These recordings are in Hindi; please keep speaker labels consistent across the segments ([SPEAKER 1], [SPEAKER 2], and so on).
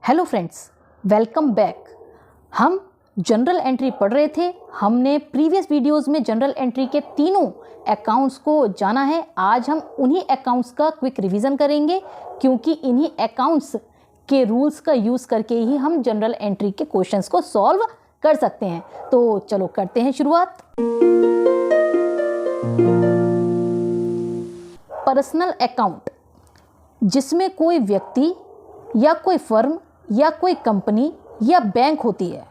[SPEAKER 1] Hello friends, welcome back. हम जनरल एंट्री पढ़ रहे थे। हमने प्रीवियस वीडियोस में जनरल एंट्री के तीनों अकाउंट्स को जाना है। आज हम उन्हीं अकाउंट्स का क्विक रिवीजन करेंगे, क्योंकि इन्हीं अकाउंट्स के रूल्स का यूज़ करके ही हम जनरल एंट्री के क्वेश्चंस को सॉल्व कर सकते हैं। तो चलो करते हैं शुरुआत। पर्सनल अकाउंट, जिसमें कोई व्यक्ति या कोई फर्म या कोई कंपनी या बैंक होती है,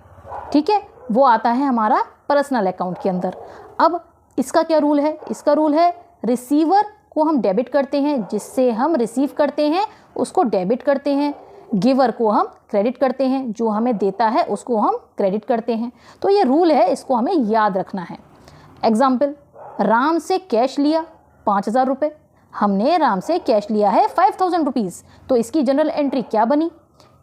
[SPEAKER 1] ठीक है, वो आता है हमारा पर्सनल अकाउंट के अंदर। अब इसका क्या रूल है? इसका रूल है रिसीवर को हम डेबिट करते हैं, जिससे हम रिसीव करते हैं उसको डेबिट करते हैं। गिवर को हम क्रेडिट करते हैं, जो हमें देता है उसको हम क्रेडिट करते हैं। तो ये रूल है, इसको हमें याद रखना है। एग्जाम्पल, राम से कैश लिया 5,000 रुपये। हमने राम से कैश लिया है 5,000 रुपीज़। तो इसकी जनरल एंट्री क्या बनी?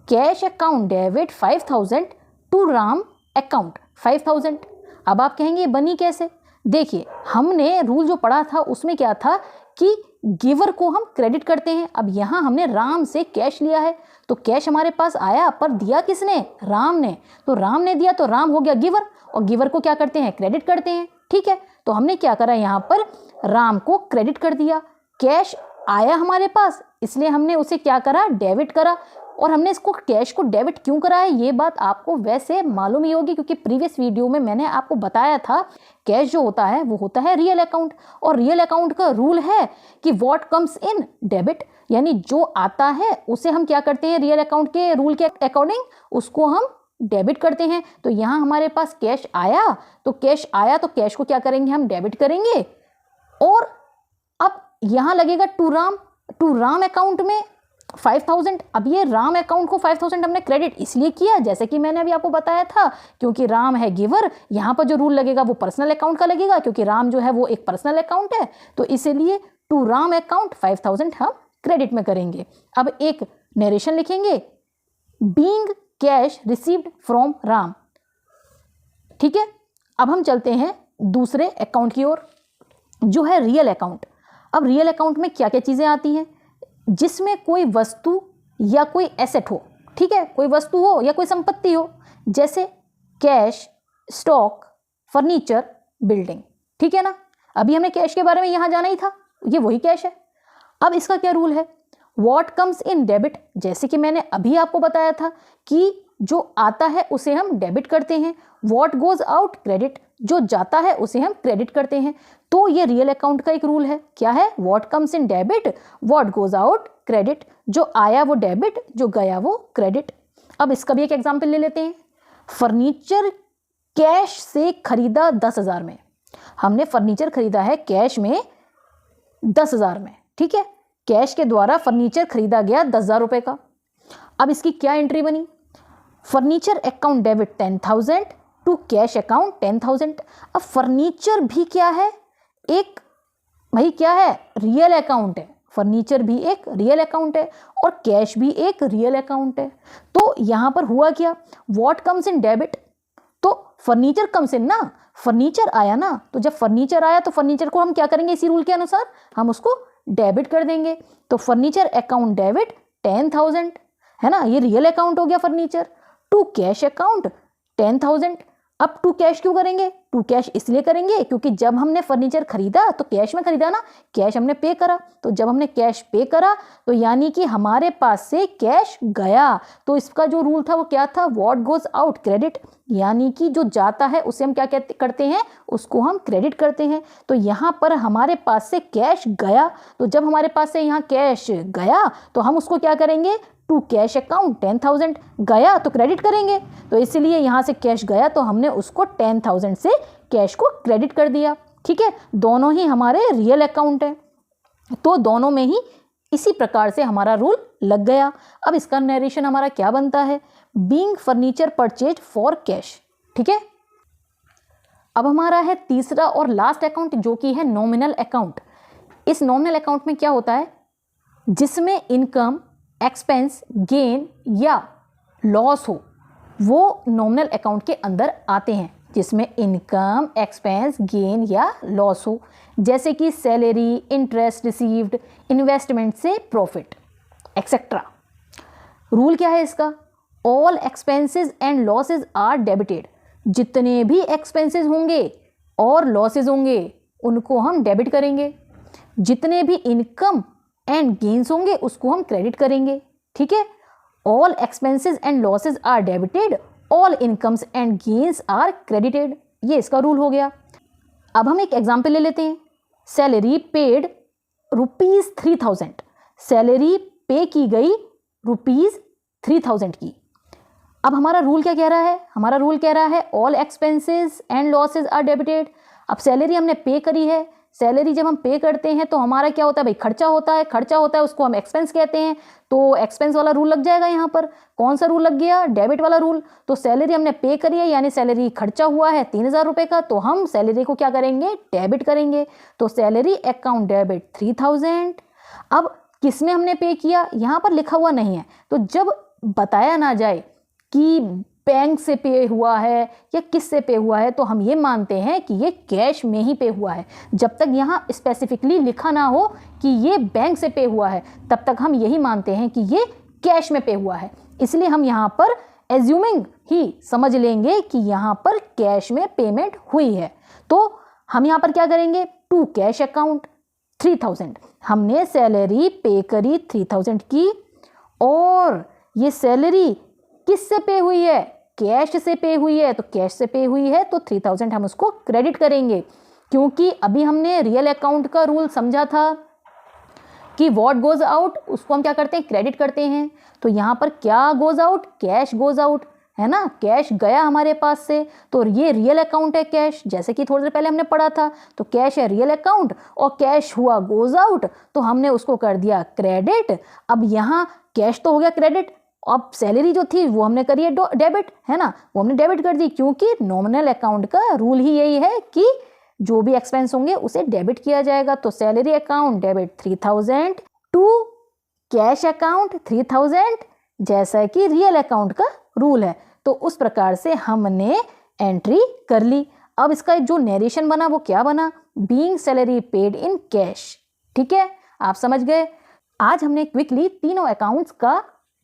[SPEAKER 1] Cash account debit 5,000 to Ram account 5,000। अब आप कहेंगे बनी कैसे? देखिए, हमने रूल जो पढ़ा था उसमें क्या था कि गिवर को हम क्रेडिट करते हैं। अब यहाँ हमने राम से कैश लिया है, तो कैश हमारे पास आया, पर दिया किसने? राम ने। तो राम ने दिया तो राम हो गया गिवर, और गिवर को क्या करते हैं? क्रेडिट करते हैं। ठीक है, तो हमने क्या करा? यहाँ पर राम को क्रेडिट कर दिया। कैश आया हमारे पास, इसलिए हमने उसे क्या करा? डेबिट करा। और हमने इसको कैश को डेबिट क्यों करा है, ये बात आपको वैसे मालूम ही होगी, क्योंकि प्रीवियस वीडियो में मैंने आपको बताया था कैश जो होता है वो होता है रियल अकाउंट। और रियल अकाउंट का रूल है कि व्हाट कम्स इन डेबिट, यानी जो आता है उसे हम क्या करते हैं? रियल अकाउंट के रूल के अकॉर्डिंग उसको हम डेबिट करते हैं। तो यहाँ हमारे पास कैश आया, तो कैश को क्या करेंगे? हम डेबिट करेंगे। और अब यहाँ लगेगा टू राम अकाउंट में 5,000। अब ये राम अकाउंट को 5,000 हमने क्रेडिट इसलिए किया, जैसे कि मैंने अभी आपको बताया था, क्योंकि राम है गिवर। यहाँ पर जो रूल लगेगा वो पर्सनल अकाउंट का लगेगा, क्योंकि राम जो है वो एक पर्सनल अकाउंट है। तो इसलिए टू राम अकाउंट 5,000 हम क्रेडिट में करेंगे। अब एक नरेशन लिखेंगे, being cash received from Ram. ठीक है, अब हम चलते हैं दूसरे अकाउंट की ओर, जो है रियल अकाउंट। अब रियल अकाउंट में क्या क्या चीज़ें आती हैं? जिसमें कोई वस्तु या कोई एसेट हो, ठीक है, कोई वस्तु हो या कोई संपत्ति हो, जैसे कैश, स्टॉक, फर्नीचर, बिल्डिंग। ठीक है ना? अभी हमने कैश के बारे में यहाँ जाना ही था, ये वही कैश है। अब इसका क्या रूल है? व्हाट कम्स इन डेबिट, जैसे कि मैंने अभी आपको बताया था कि जो आता है उसे हम डेबिट करते हैं। व्हाट गोज आउट क्रेडिट, जो जाता है उसे हम क्रेडिट करते हैं। तो ये रियल अकाउंट का एक रूल है। क्या है? What comes in debit, what goes out credit. जो आया वो डेबिट, जो गया वो क्रेडिट। अब इसका भी एक एग्जांपल ले लेते हैं। फर्नीचर कैश से खरीदा 10,000 में। हमने फर्नीचर खरीदा है कैश में 10,000 में। ठीक है, कैश के द्वारा फर्नीचर खरीदा गया 10,000 रुपये का। अब इसकी क्या एंट्री बनी? Furniture account debit 10,000 to cash account 10,000। अब फर्नीचर भी क्या है? एक भाई क्या है? रियल अकाउंट है। फर्नीचर भी एक रियल अकाउंट है और कैश भी एक रियल अकाउंट है। तो यहां पर हुआ क्या? व्हाट कम्स इन डेबिट, तो फर्नीचर कम्स इन ना, फर्नीचर आया ना। तो जब फर्नीचर आया तो फर्नीचर को हम क्या करेंगे? इसी रूल के अनुसार हम उसको डेबिट कर देंगे। तो फर्नीचर अकाउंट डेबिट 10,000 है ना, ये रियल अकाउंट हो गया फर्नीचर। To cash account 10,000। अब टू कैश क्यों करेंगे? टू कैश इसलिए करेंगे क्योंकि जब हमने फर्नीचर खरीदा तो कैश में खरीदा ना, कैश हमने पे करा। तो जब हमने कैश पे करा तो यानी कि हमारे पास से कैश गया। तो इसका जो रूल था वो क्या था? व्हाट गोज आउट क्रेडिट, यानी कि जो जाता है उसे हम क्या करते हैं? उसको हम क्रेडिट करते हैं। तो यहाँ पर हमारे पास से कैश गया, तो जब हमारे पास से यहाँ कैश गया तो हम उसको क्या करेंगे? टू कैश अकाउंट 10,000 गया तो क्रेडिट करेंगे। तो इसलिए यहाँ से कैश गया तो हमने उसको 10,000 से कैश को क्रेडिट कर दिया। ठीक है, दोनों ही हमारे रियल अकाउंट है, तो दोनों में ही इसी प्रकार से हमारा रूल लग गया। अब इसका नरेशन हमारा क्या बनता है? Being furniture purchase for cash. ठीक है, अब हमारा है तीसरा और लास्ट अकाउंट, जो कि है नॉमिनल अकाउंट। इस नॉमिनल अकाउंट में क्या होता है? जिसमें इनकम, एक्सपेंस, गेन या लॉस हो, वो नॉमिनल अकाउंट के अंदर आते हैं। जिसमें इनकम, एक्सपेंस, गेन या लॉस हो, जैसे कि सैलरी, इंटरेस्ट रिसीव्ड, इन्वेस्टमेंट से प्रॉफिट, एक्सेट्रा। रूल क्या है इसका? All expenses and losses are debited. जितने भी एक्सपेंसेस होंगे और लॉसेज होंगे उनको हम डेबिट करेंगे, जितने भी इनकम एंड गेन्स होंगे उसको हम क्रेडिट करेंगे। ठीक है, all expenses and losses are debited, all incomes and gains are credited. ये इसका रूल हो गया। अब हम एक एग्जाम्पल ले लेते हैं। सैलरी पेड ₹3000, सैलरी पे की गई ₹3000 की। अब हमारा रूल क्या कह रहा है? हमारा रूल कह रहा है all expenses and losses are debited. अब सैलरी हमने पे करी है, सैलरी जब हम पे करते हैं तो हमारा क्या होता है भाई? खर्चा होता है, खर्चा होता है उसको हम एक्सपेंस कहते हैं। तो एक्सपेंस वाला रूल लग जाएगा यहाँ पर। कौन सा रूल लग गया? डेबिट वाला रूल। तो सैलरी हमने पे करी है यानी सैलरी खर्चा हुआ है 3000 रुपये का, तो हम सैलरी को क्या करेंगे? डेबिट करेंगे। तो सैलरी अकाउंट डेबिट 3000। अब किसमें हमने पे किया यहाँ पर लिखा हुआ नहीं है, तो जब बताया ना जाए कि बैंक से पे हुआ है या किस से पे हुआ है तो हम ये मानते हैं कि ये कैश में ही पे हुआ है। जब तक यहाँ स्पेसिफिकली लिखा ना हो कि ये बैंक से पे हुआ है तब तक हम यही मानते हैं कि ये कैश में पे हुआ है। इसलिए हम यहाँ पर एज्यूमिंग ही समझ लेंगे कि यहाँ पर कैश में पेमेंट हुई है। तो हम यहाँ पर क्या करेंगे? टू कैश अकाउंट 3000, हमने सैलरी पे करी 3000 की और ये सैलरी किससे पे हुई है? कैश से पे हुई है। तो कैश से पे हुई है तो 3000 हम उसको क्रेडिट करेंगे, क्योंकि अभी हमने रियल अकाउंट का रूल समझा था कि व्हाट गोज आउट उसको हम क्या करते हैं? क्रेडिट करते हैं। तो यहाँ पर क्या goes out? Cash goes out, है ना? कैश गया हमारे पास से, तो ये रियल अकाउंट है कैश, जैसे कि थोड़ी देर पहले हमने पढ़ा था। तो कैश है रियल अकाउंट और कैश हुआ गोज आउट, तो हमने उसको कर दिया क्रेडिट। अब यहाँ कैश तो हो गया क्रेडिट, अब सैलरी जो थी वो हमने करी है डेबिट, है ना? वो हमने डेबिट कर दी, क्योंकि नॉमिनल अकाउंट का रूल ही यही है कि जो भी एक्सपेंस होंगे उसे डेबिट किया जाएगा। तो salary account debit 3000 to cash account 3000, जैसा कि रियल अकाउंट का रूल है। तो उस प्रकार से हमने एंट्री कर ली। अब इसका जो नरेशन बना वो क्या बना? Being salary paid in cash. ठीक है, आप समझ गए। आज हमने क्विकली तीनों अकाउंट्स का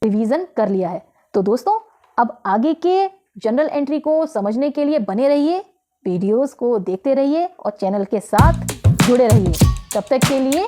[SPEAKER 1] रिवीजन कर लिया है। तो दोस्तों अब आगे के जनरल एंट्री को समझने के लिए बने रहिए, वीडियोस को देखते रहिए और चैनल के साथ जुड़े रहिए। तब तक के लिए